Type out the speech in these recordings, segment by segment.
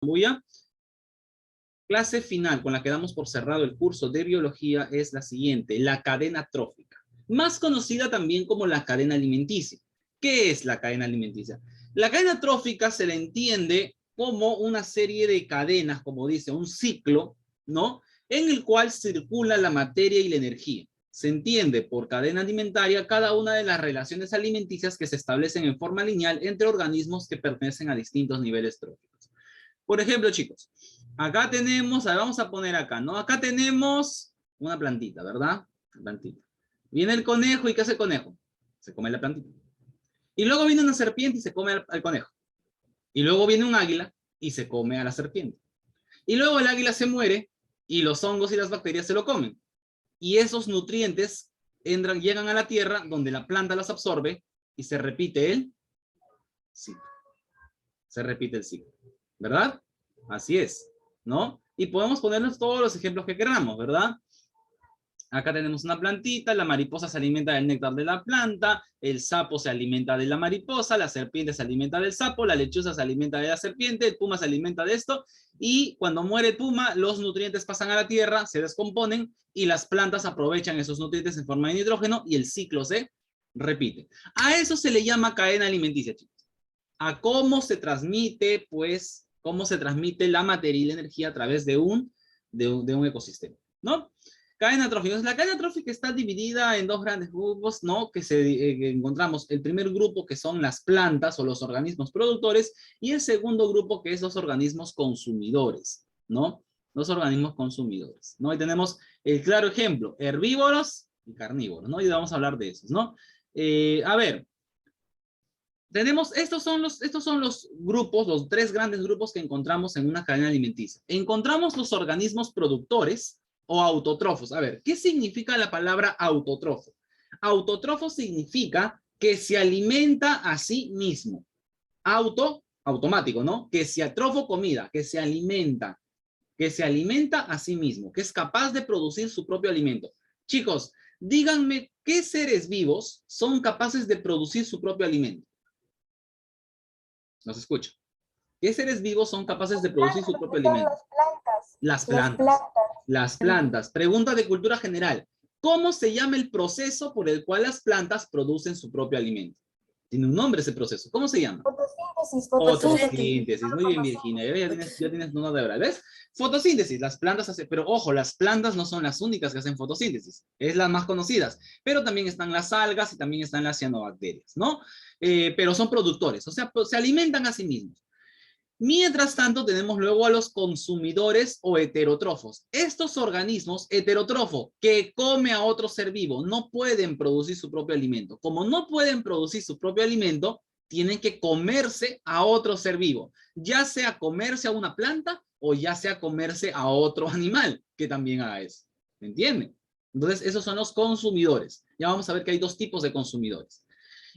Buya. Clase final con la que damos por cerrado el curso de biología es la siguiente, la cadena trófica, más conocida también como la cadena alimenticia. ¿Qué es la cadena alimenticia? La cadena trófica se le entiende como una serie de cadenas, como dice, un ciclo, ¿no? En el cual circula la materia y la energía. Se entiende por cadena alimentaria cada una de las relaciones alimenticias que se establecen en forma lineal entre organismos que pertenecen a distintos niveles tróficos. Por ejemplo, chicos, acá tenemos, vamos a poner acá, ¿no? Acá tenemos una plantita, ¿verdad? Plantita. Viene el conejo, ¿y qué hace el conejo? Se come la plantita. Y luego viene una serpiente y se come al conejo. Y luego viene un águila y se come a la serpiente. Y luego el águila se muere y los hongos y las bacterias se lo comen. Y esos nutrientes llegan a la tierra donde la planta los absorbe y se repite el ciclo. Se repite el ciclo, ¿verdad? Así es, ¿no? Y podemos ponernos todos los ejemplos que queramos, ¿verdad? Acá tenemos una plantita, la mariposa se alimenta del néctar de la planta, el sapo se alimenta de la mariposa, la serpiente se alimenta del sapo, la lechuza se alimenta de la serpiente, el puma se alimenta de esto, y cuando muere el puma, los nutrientes pasan a la tierra, se descomponen, y las plantas aprovechan esos nutrientes en forma de nitrógeno, y el ciclo se repite. A eso se le llama cadena alimenticia, chicos. A cómo se transmite, pues, cómo se transmite la materia y la energía a través de un ecosistema, ¿no? Cadena trófica. La cadena trófica está dividida en dos grandes grupos, ¿no? Que encontramos el primer grupo, que son las plantas o los organismos productores, y el segundo grupo, que es los organismos consumidores, ¿no? Los organismos consumidores, ¿no? Y tenemos el claro ejemplo, herbívoros y carnívoros, ¿no? Y vamos a hablar de esos, ¿no? A ver, tenemos, estos son los grupos, los tres grandes grupos que encontramos en una cadena alimenticia. Encontramos los organismos productores o autotrofos. A ver, ¿qué significa la palabra autotrofo? Autotrofo significa que se alimenta a sí mismo. Automático, ¿no? Que se atrofo comida, que se alimenta a sí mismo, que es capaz de producir su propio alimento. Chicos, díganme, ¿qué seres vivos son capaces de producir su propio alimento? Nos escucha. ¿Qué seres vivos son capaces de producir su propio alimento? Las plantas. Las plantas. Pregunta de cultura general. ¿Cómo se llama el proceso por el cual las plantas producen su propio alimento? Tiene un nombre ese proceso. ¿Cómo se llama? Fotosíntesis. Fotosíntesis. Muy bien, Virginia. Ya tienes una de verdad. ¿Ves? Fotosíntesis. Las plantas hacen, pero ojo, las plantas no son las únicas que hacen fotosíntesis. Es las más conocidas. Pero también están las algas y también están las cianobacterias, ¿no? Pero son productores. O sea, se alimentan a sí mismos. Mientras tanto, tenemos luego a los consumidores o heterótrofos. Estos organismos heterótrofos que come a otro ser vivo no pueden producir su propio alimento. Como no pueden producir su propio alimento, tienen que comerse a otro ser vivo, ya sea comerse a una planta o ya sea comerse a otro animal que también haga eso. ¿Me entienden? Entonces, esos son los consumidores. Ya vamos a ver que hay dos tipos de consumidores.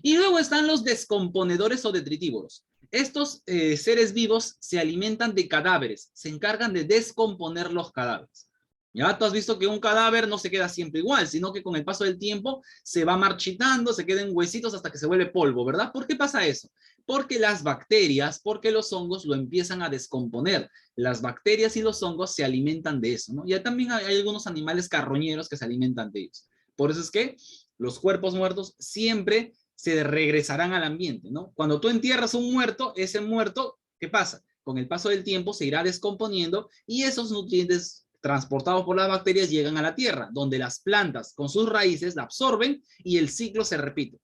Y luego están los descomponedores o detritívoros. Estos seres vivos se alimentan de cadáveres, se encargan de descomponer los cadáveres. Ya tú has visto que un cadáver no se queda siempre igual, sino que con el paso del tiempo se va marchitando, se quedan huesitos hasta que se vuelve polvo, ¿verdad? ¿Por qué pasa eso? Porque las bacterias, porque los hongos lo empiezan a descomponer. Las bacterias y los hongos se alimentan de eso, ¿no? Y también hay algunos animales carroñeros que se alimentan de ellos. Por eso es que los cuerpos muertos siempre se regresarán al ambiente, ¿no? Cuando tú entierras un muerto, ese muerto, ¿qué pasa? Con el paso del tiempo se irá descomponiendo y esos nutrientes transportados por las bacterias llegan a la tierra, donde las plantas con sus raíces la absorben y el ciclo se repite.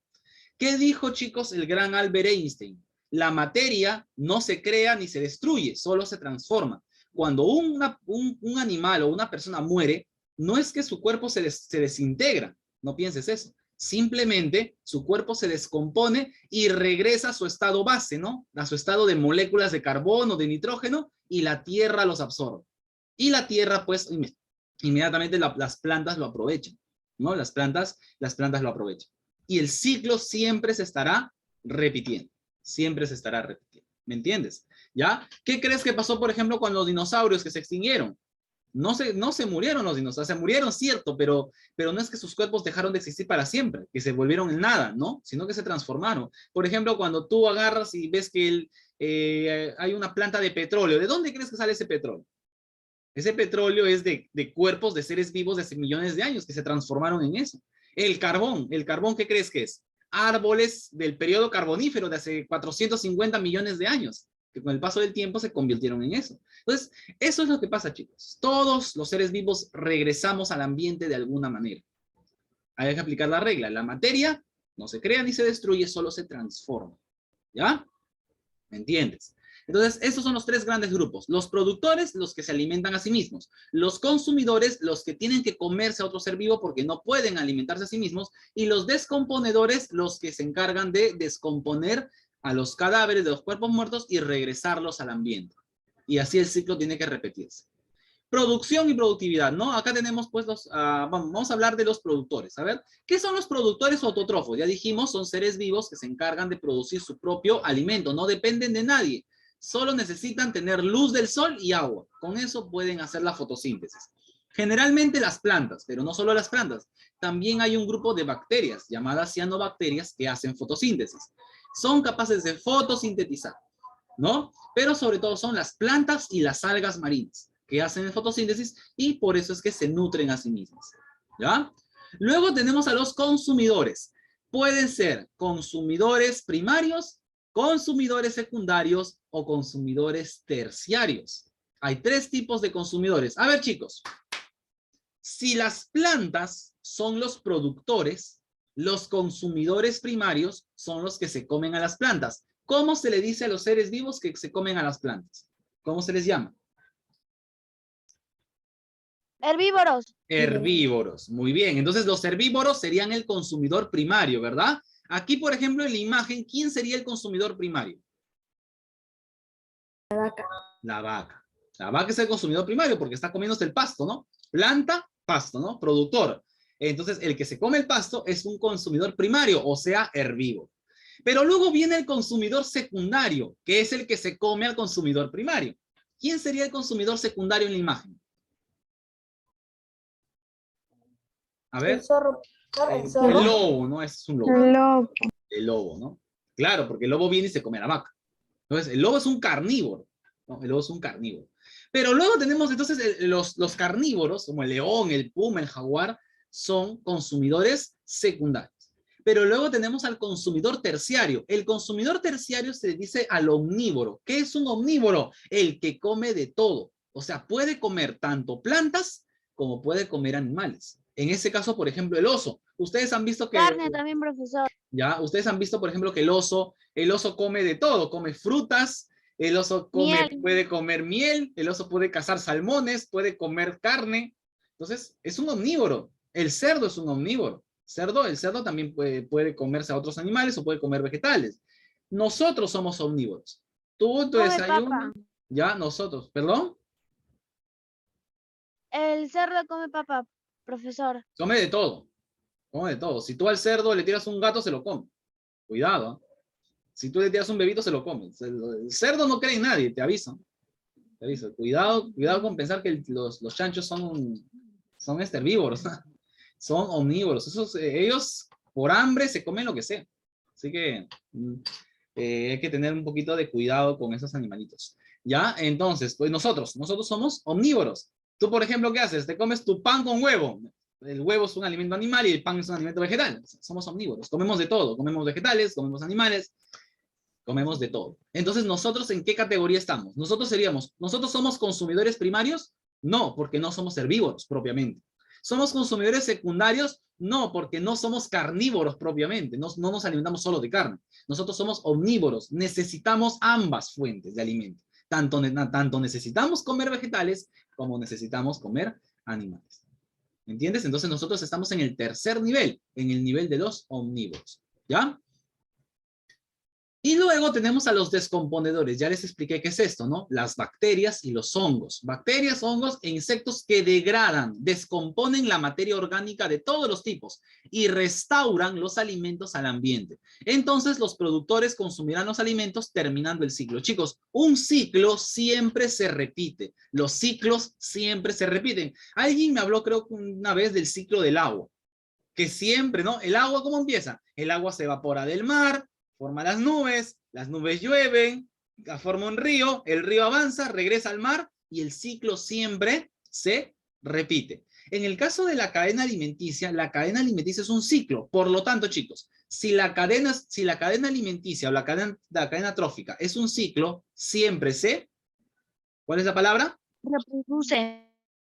¿Qué dijo, chicos, el gran Albert Einstein? La materia no se crea ni se destruye, solo se transforma. Cuando un animal o una persona muere, no es que su cuerpo se desintegra, no pienses eso. Simplemente su cuerpo se descompone y regresa a su estado base, ¿no? A su estado de moléculas de carbono, de nitrógeno, y la tierra los absorbe. Y la tierra, pues, inmediatamente las plantas lo aprovechan, ¿no? Las plantas lo aprovechan. Y el ciclo siempre se estará repitiendo. Siempre se estará repitiendo. ¿Me entiendes? ¿Ya? ¿Qué crees que pasó, por ejemplo, con los dinosaurios que se extinguieron? No se murieron los dinosaurios, se murieron, cierto, pero no es que sus cuerpos dejaron de existir para siempre, que se volvieron en nada, ¿no? Sino que se transformaron. Por ejemplo, cuando tú agarras y ves que hay una planta de petróleo, ¿de dónde crees que sale ese petróleo? Ese petróleo es de cuerpos de seres vivos de hace millones de años que se transformaron en eso. El carbón, ¿qué crees que es? Árboles del periodo carbonífero de hace 450 millones de años, que con el paso del tiempo se convirtieron en eso. Entonces, eso es lo que pasa, chicos. Todos los seres vivos regresamos al ambiente de alguna manera. Hay que aplicar la regla. La materia no se crea ni se destruye, solo se transforma. ¿Ya? ¿Me entiendes? Entonces, estos son los tres grandes grupos. Los productores, los que se alimentan a sí mismos. Los consumidores, los que tienen que comerse a otro ser vivo porque no pueden alimentarse a sí mismos. Y los descomponedores, los que se encargan de descomponer a los cadáveres de los cuerpos muertos y regresarlos al ambiente. Y así el ciclo tiene que repetirse. Producción y productividad, ¿no? Acá tenemos pues vamos a hablar de los productores. A ver, ¿qué son los productores autótrofos? Ya dijimos, son seres vivos que se encargan de producir su propio alimento, no dependen de nadie. Solo necesitan tener luz del sol y agua. Con eso pueden hacer la fotosíntesis. Generalmente las plantas, pero no solo las plantas. También hay un grupo de bacterias llamadas cianobacterias que hacen fotosíntesis. Son capaces de fotosintetizar, ¿no? Pero sobre todo son las plantas y las algas marinas que hacen fotosíntesis y por eso es que se nutren a sí mismas, ¿ya? Luego tenemos a los consumidores. Pueden ser consumidores primarios, consumidores secundarios o consumidores terciarios. Hay tres tipos de consumidores. A ver, chicos, si las plantas son los productores, los consumidores primarios son los que se comen a las plantas. ¿Cómo se le dice a los seres vivos que se comen a las plantas? ¿Cómo se les llama? Herbívoros. Herbívoros, muy bien. Entonces los herbívoros serían el consumidor primario, ¿verdad? Aquí, por ejemplo, en la imagen, ¿quién sería el consumidor primario? La vaca. La vaca. La vaca es el consumidor primario porque está comiéndose el pasto, ¿no? Planta, pasto, ¿no? Productor. Entonces, el que se come el pasto es un consumidor primario, o sea, herbívoro. Pero luego viene el consumidor secundario, que es el que se come al consumidor primario. ¿Quién sería el consumidor secundario en la imagen? A ver. El zorro. El El lobo, ¿no? Es un lobo. El lobo. El lobo, ¿no? Claro, porque el lobo viene y se come a la vaca. Entonces, el lobo es un carnívoro, ¿no? El lobo es un carnívoro. Pero luego tenemos entonces los carnívoros, como el león, el puma, el jaguar, son consumidores secundarios. Pero luego tenemos al consumidor terciario. El consumidor terciario se dice al omnívoro. ¿Qué es un omnívoro? El que come de todo. O sea, puede comer tanto plantas como puede comer animales. En ese caso, por ejemplo, el oso. Ustedes han visto que... Carne también, profesor. ¿Ya? Ustedes han visto, por ejemplo, que el oso come de todo. Come frutas, el oso puede comer miel, el oso puede cazar salmones, puede comer carne. Entonces, es un omnívoro. El cerdo es un omnívoro. El cerdo también puede comerse a otros animales o puede comer vegetales. Nosotros somos omnívoros. Tú, tu desayuno, ya nosotros, ¿perdón? El cerdo come papa, profesor. Come de todo. Come de todo. Si tú al cerdo le tiras un gato, se lo come. Cuidado. Si tú le tiras un bebito, se lo come. El cerdo no cree en nadie, te aviso. Te aviso. Cuidado con pensar que los chanchos son herbívoros. Son omnívoros. Ellos por hambre se comen lo que sea. Así que hay que tener un poquito de cuidado con esos animalitos. ¿Ya? Entonces, pues nosotros somos omnívoros. Tú, por ejemplo, ¿qué haces? Te comes tu pan con huevo. El huevo es un alimento animal y el pan es un alimento vegetal. Somos omnívoros. Comemos de todo. Comemos vegetales, comemos animales, comemos de todo. Entonces, ¿nosotros en qué categoría estamos? ¿Nosotros somos consumidores primarios? No, porque no somos herbívoros propiamente. ¿Somos consumidores secundarios? No, porque no somos carnívoros propiamente. No nos alimentamos solo de carne. Nosotros somos omnívoros. Necesitamos ambas fuentes de alimento. Tanto necesitamos comer vegetales como necesitamos comer animales. ¿Me entiendes? Entonces nosotros estamos en el tercer nivel, en el nivel de los omnívoros. ¿Ya? Y luego tenemos a los descomponedores. Ya les expliqué qué es esto, ¿no? Las bacterias y los hongos. Bacterias, hongos e insectos que degradan, descomponen la materia orgánica de todos los tipos y restauran los alimentos al ambiente. Entonces los productores consumirán los alimentos terminando el ciclo. Chicos, un ciclo siempre se repite. Los ciclos siempre se repiten. Alguien me habló, creo que una vez, del ciclo del agua. Que siempre, ¿no? El agua, ¿cómo empieza? El agua se evapora del mar, forma las nubes llueven, forma un río, el río avanza, regresa al mar y el ciclo siempre se repite. En el caso de la cadena alimenticia es un ciclo. Por lo tanto, chicos, si la cadena alimenticia o la cadena trófica es un ciclo, siempre se, ¿cuál es la palabra? Reproduce.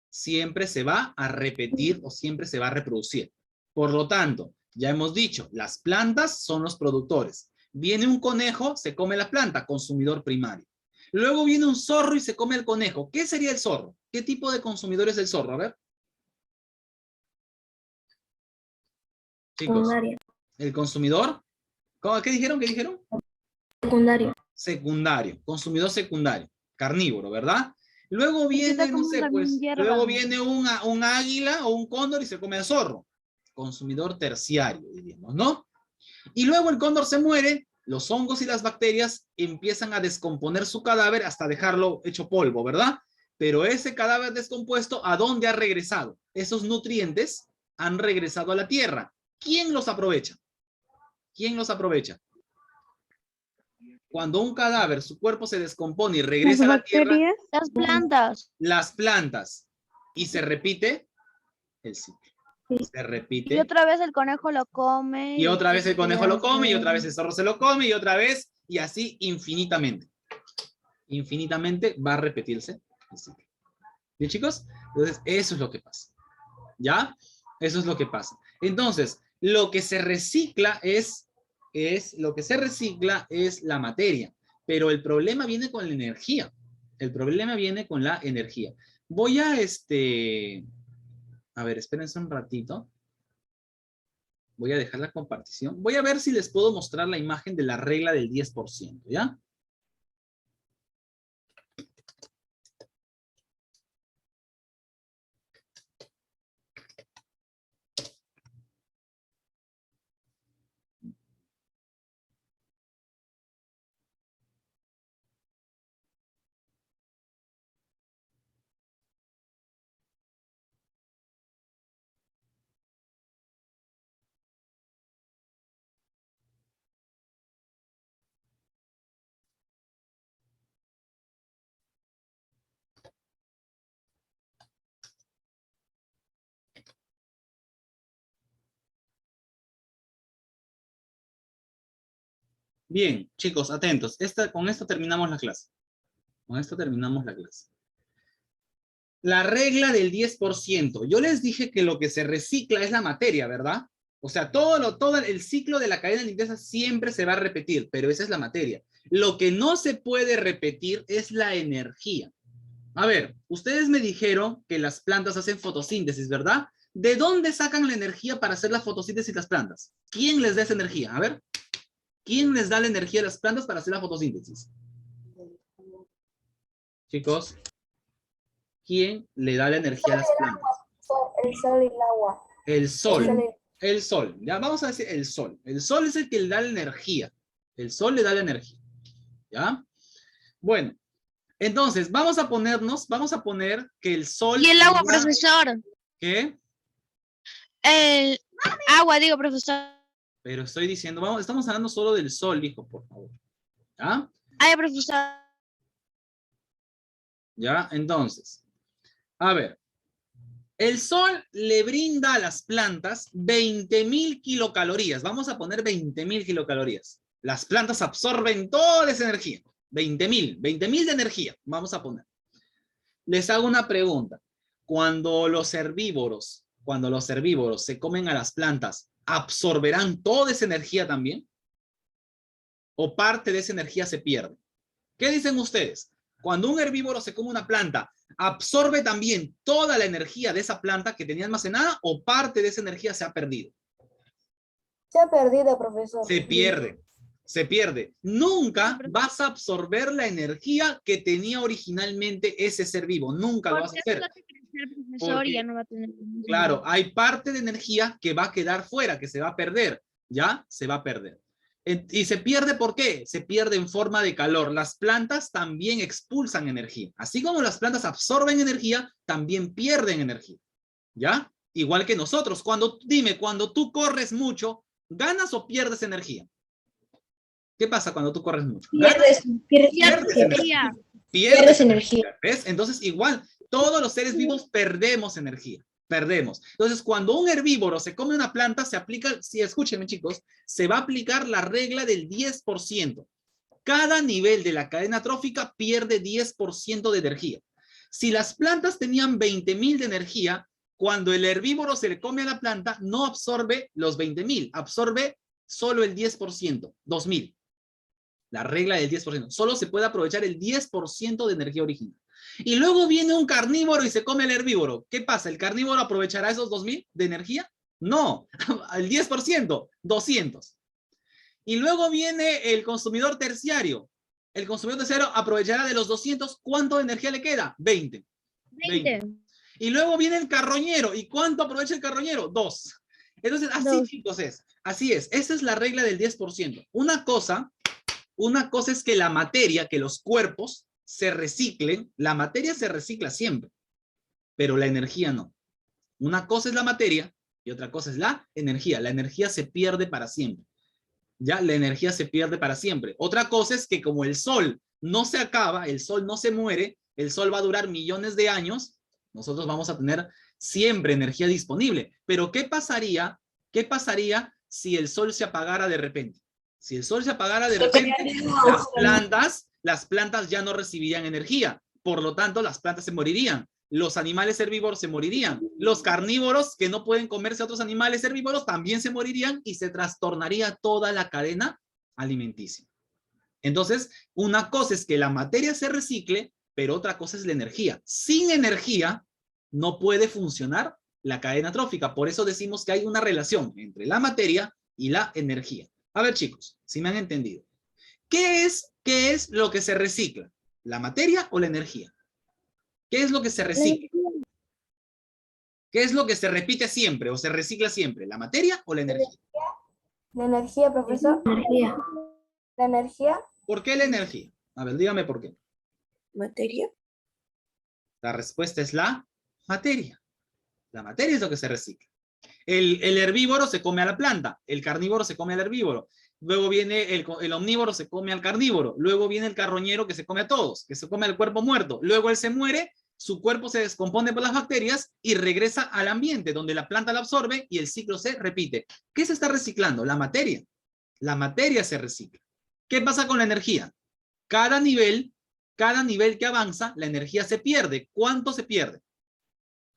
Siempre se va a repetir o siempre se va a reproducir. Por lo tanto, ya hemos dicho, las plantas son los productores. Viene un conejo, se come la planta, consumidor primario. Luego viene un zorro y se come el conejo. ¿Qué sería el zorro? ¿Qué tipo de consumidor es el zorro? A ver. Chicos, Secundario. ¿el consumidor? ¿Qué dijeron? ¿Qué dijeron? Secundario. Secundario, consumidor secundario, carnívoro, ¿verdad? Luego viene, no sé, pues, luego viene un águila o un cóndor y se come al zorro. Consumidor terciario, diríamos, ¿no? Y luego el cóndor se muere, los hongos y las bacterias empiezan a descomponer su cadáver hasta dejarlo hecho polvo, ¿verdad? Pero ese cadáver descompuesto, ¿a dónde ha regresado? Esos nutrientes han regresado a la tierra. ¿Quién los aprovecha? ¿Quién los aprovecha? Cuando un cadáver, su cuerpo se descompone y regresa a la tierra, Las plantas. las plantas, y se repite el ciclo. Se repite. Y otra vez el conejo lo come. Y otra vez el conejo lo come, y otra vez el zorro se lo come, y otra vez, y así infinitamente. Infinitamente va a repetirse el ciclo. ¿Bien, chicos? Entonces, eso es lo que pasa. ¿Ya? Eso es lo que pasa. Entonces, lo que se recicla es la materia, pero el problema viene con la energía. El problema viene con la energía. Voy a a ver, espérense un ratito. Voy a dejar la compartición. Voy a ver si les puedo mostrar la imagen de la regla del 10%, ¿ya? Bien, chicos, atentos. Con esto terminamos la clase. Con esto terminamos la clase. La regla del 10%. Yo les dije que lo que se recicla es la materia, ¿verdad? O sea, todo el ciclo de la cadena de limpieza siempre se va a repetir, pero esa es la materia. Lo que no se puede repetir es la energía. A ver, ustedes me dijeron que las plantas hacen fotosíntesis, ¿verdad? ¿De dónde sacan la energía para hacer la fotosíntesis las plantas? ¿Quién les da esa energía? A ver, ¿quién les da la energía a las plantas para hacer la fotosíntesis? Chicos, ¿quién le da la energía a las plantas? El sol y el agua. El sol. El sol. Ya vamos a decir el sol. El sol es el que le da la energía. El sol le da la energía. ¿Ya? Bueno, entonces vamos a poner que el sol... Y el agua, profesor. ¿Qué? El agua, digo, profesor. Pero estoy diciendo, estamos hablando solo del sol, hijo, por favor. ¿Ya? Ay, profesor. ¿Ya? Entonces, a ver. El sol le brinda a las plantas 20.000 kilocalorías. Vamos a poner 20.000 kilocalorías. Las plantas absorben toda esa energía. 20.000 de energía. Vamos a poner. Les hago una pregunta. Cuando los herbívoros se comen a las plantas, ¿absorberán toda esa energía también? ¿O parte de esa energía se pierde? ¿Qué dicen ustedes? Cuando un herbívoro se come una planta, ¿absorbe también toda la energía de esa planta que tenía almacenada o parte de esa energía se ha perdido? Se ha perdido, profesor. Se pierde. Se pierde. Nunca vas a absorber la energía que tenía originalmente ese ser vivo. Nunca lo vas a hacer. Profesor, y ya no va a tener. Claro, hay parte de energía que va a quedar fuera, que se va a perder. ¿Ya? Se va a perder. ¿Y se pierde por qué? Se pierde en forma de calor. Las plantas también expulsan energía. Así como las plantas absorben energía, también pierden energía. ¿Ya? Igual que nosotros. Dime, cuando tú corres mucho, ¿ganas o pierdes energía? ¿Qué pasa cuando tú corres mucho? Pierdes energía. Pierdes energía. ¿Ves? Entonces, igual, todos los seres vivos perdemos energía. Perdemos. Entonces, cuando un herbívoro se come una planta, se aplica, si escúchenme chicos, se va a aplicar la regla del 10%. Cada nivel de la cadena trófica pierde 10% de energía. Si las plantas tenían 20.000 de energía, cuando el herbívoro se le come a la planta, no absorbe los 20.000, absorbe solo el 10%, 2.000. La regla del 10%. Solo se puede aprovechar el 10% de energía original. Y luego viene un carnívoro y se come el herbívoro. ¿Qué pasa? ¿El carnívoro aprovechará esos 2.000 de energía? No, el 10%, 200. Y luego viene el consumidor terciario. El consumidor terciario aprovechará de los 200. ¿Cuánto de energía le queda? 20. Y luego viene el carroñero. ¿Y cuánto aprovecha el carroñero? 2. Entonces, así chicos es. Así es. Esa es la regla del 10%. Una cosa es que la materia, que los cuerpos se reciclen. La materia se recicla siempre, pero la energía no. Una cosa es la materia y otra cosa es la energía. La energía se pierde para siempre. Ya, la energía se pierde para siempre. Otra cosa es que como el sol no se acaba, el sol no se muere, el sol va a durar millones de años, nosotros vamos a tener siempre energía disponible. Pero ¿qué pasaría si el sol se apagara de repente? Si el sol se apagara de repente, las plantas ya no recibirían energía. Por lo tanto, las plantas se morirían. Los animales herbívoros se morirían. Los carnívoros que no pueden comerse a otros animales herbívoros también se morirían y se trastornaría toda la cadena alimenticia. Entonces, una cosa es que la materia se recicle, pero otra cosa es la energía. Sin energía no puede funcionar la cadena trófica. Por eso decimos que hay una relación entre la materia y la energía. A ver, chicos, si me han entendido. ¿Qué es lo que se recicla? ¿La materia o la energía? ¿Qué es lo que se recicla? ¿Qué es lo que se repite siempre o se recicla siempre? ¿La materia o la energía? La energía, profesor. Energía. La energía. ¿Por qué la energía? A ver, dígame por qué. Materia. La respuesta es la materia. La materia es lo que se recicla. El herbívoro se come a la planta, el carnívoro se come al herbívoro. Luego viene el omnívoro, se come al carnívoro. Luego viene el carroñero que se come a todos, que se come al cuerpo muerto. Luego él se muere, su cuerpo se descompone por las bacterias y regresa al ambiente donde la planta la absorbe y el ciclo se repite. ¿Qué se está reciclando? La materia. La materia se recicla. ¿Qué pasa con la energía? Cada nivel que avanza, la energía se pierde. ¿Cuánto se pierde?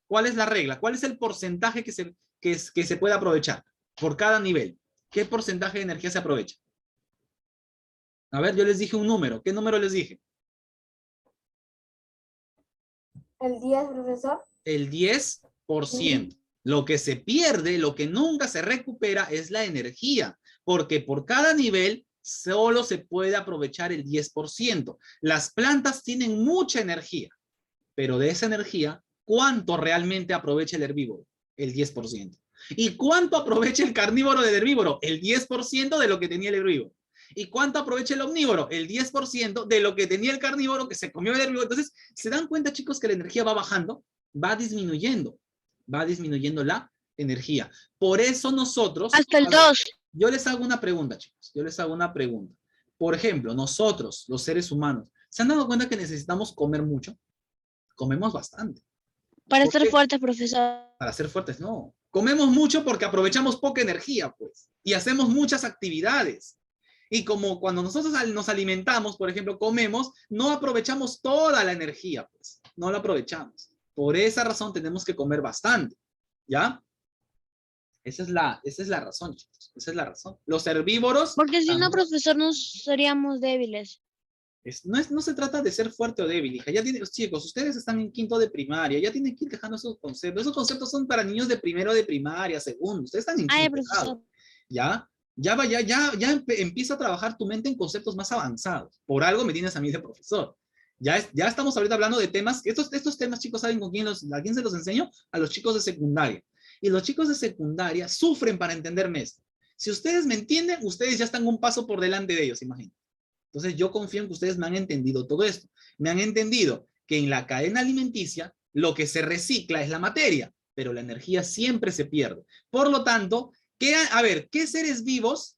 ¿Cuál es la regla? ¿Cuál es el porcentaje que se puede aprovechar por cada nivel? ¿Qué porcentaje de energía se aprovecha? A ver, yo les dije un número. ¿Qué número les dije? El 10, profesor. El 10%. Lo que se pierde, lo que nunca se recupera es la energía, porque por cada nivel solo se puede aprovechar el 10%. Las plantas tienen mucha energía, pero de esa energía, ¿cuánto realmente aprovecha el herbívoro? El 10%. ¿Y cuánto aprovecha el carnívoro del herbívoro? El 10% de lo que tenía el herbívoro. ¿Y cuánto aprovecha el omnívoro? El 10% de lo que tenía el carnívoro que se comió el herbívoro. Entonces, ¿se dan cuenta, chicos, que la energía va bajando? Va disminuyendo la energía. Por eso nosotros... Hasta el 2. Yo les hago una pregunta, chicos. Yo les hago una pregunta. Por ejemplo, nosotros, los seres humanos, ¿se han dado cuenta que necesitamos comer mucho? Comemos bastante. Para ser fuertes, profesor. Para ser fuertes, no. Comemos mucho porque aprovechamos poca energía, pues. Y hacemos muchas actividades. Y como cuando nosotros nos alimentamos, por ejemplo, comemos, no aprovechamos toda la energía, pues. No la aprovechamos. Por esa razón tenemos que comer bastante. ¿Ya? Esa es la razón, chicos. Esa es la razón. Los herbívoros... Porque si no, profesor, nos seríamos débiles. No se trata de ser fuerte o débil, hija. Ya tienen, chicos, ustedes están en quinto de primaria, ya tienen que ir dejando esos conceptos. Esos conceptos son para niños de primero de primaria, segundo. Ustedes están en quinto. Profesor. ¿Ya? Empieza a trabajar tu mente en conceptos más avanzados. Por algo me tienes a mí de profesor. Ya estamos ahorita hablando de temas, estos temas, chicos, ¿saben a quién se los enseño? A los chicos de secundaria. Y los chicos de secundaria sufren para entenderme esto. Si ustedes me entienden, ustedes ya están un paso por delante de ellos, imagínense. Entonces yo confío en que ustedes me han entendido todo esto. Me han entendido que en la cadena alimenticia lo que se recicla es la materia, pero la energía siempre se pierde. Por lo tanto, ¿qué seres vivos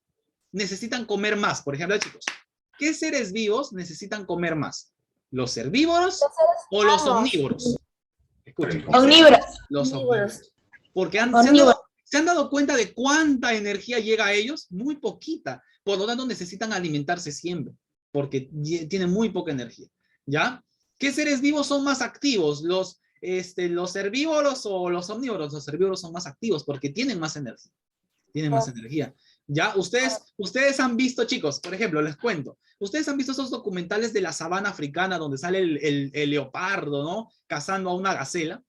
necesitan comer más? Por ejemplo, chicos, ¿qué seres vivos necesitan comer más? ¿Los herbívoros o los omnívoros? Escuchen. Omnívoros. Los omnívoros. Porque ¿se han dado cuenta de cuánta energía llega a ellos? Muy poquita. Por lo tanto, necesitan alimentarse siempre, porque tienen muy poca energía. ¿Ya? ¿Qué seres vivos son más activos? ¿Los herbívoros o los omnívoros? Los herbívoros son más activos porque tienen más energía. Tienen más energía. ¿Ya? Ustedes han visto, chicos, por ejemplo, les cuento. Ustedes han visto esos documentales de la sabana africana donde sale el leopardo, ¿no? Cazando a una gacela.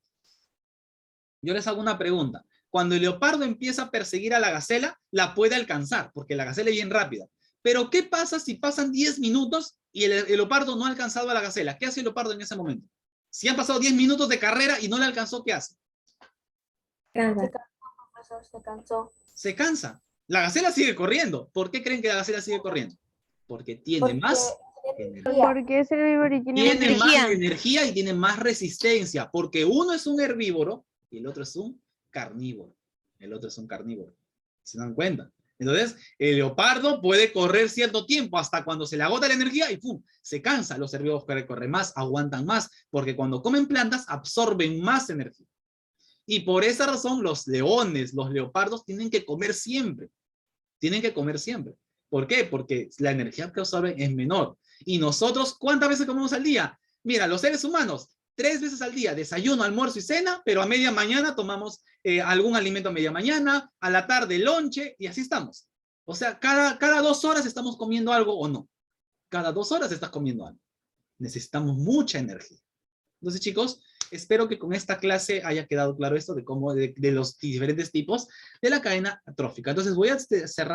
Yo les hago una pregunta. Cuando el leopardo empieza a perseguir a la gacela, la puede alcanzar, porque la gacela es bien rápida. Pero, ¿qué pasa si pasan 10 minutos y el leopardo no ha alcanzado a la gacela? ¿Qué hace el leopardo en ese momento? Si han pasado 10 minutos de carrera y no le alcanzó, ¿qué hace? Se cansó. Se cansa. La gacela sigue corriendo. ¿Por qué creen que la gacela sigue corriendo? Porque tiene más energía. Porque es herbívoro y Tiene más energía y tiene más resistencia, porque uno es un herbívoro y el otro es un carnívoro. ¿Se dan cuenta? Entonces, el leopardo puede correr cierto tiempo hasta cuando se le agota la energía y ¡pum! Se cansa. Los herbívoros corren más, aguantan más, porque cuando comen plantas absorben más energía. Y por esa razón los leones, los leopardos tienen que comer siempre. ¿Por qué? Porque la energía que absorben es menor. Y nosotros, ¿cuántas veces comemos al día? Mira, los seres humanos, 3 veces al día, desayuno, almuerzo y cena, pero a media mañana tomamos algún alimento a media mañana, a la tarde lonche, y así estamos. O sea, cada 2 horas estamos comiendo algo o no. Cada 2 horas estás comiendo algo. Necesitamos mucha energía. Entonces, chicos, espero que con esta clase haya quedado claro esto de los diferentes tipos de la cadena trófica. Entonces, voy a cerrar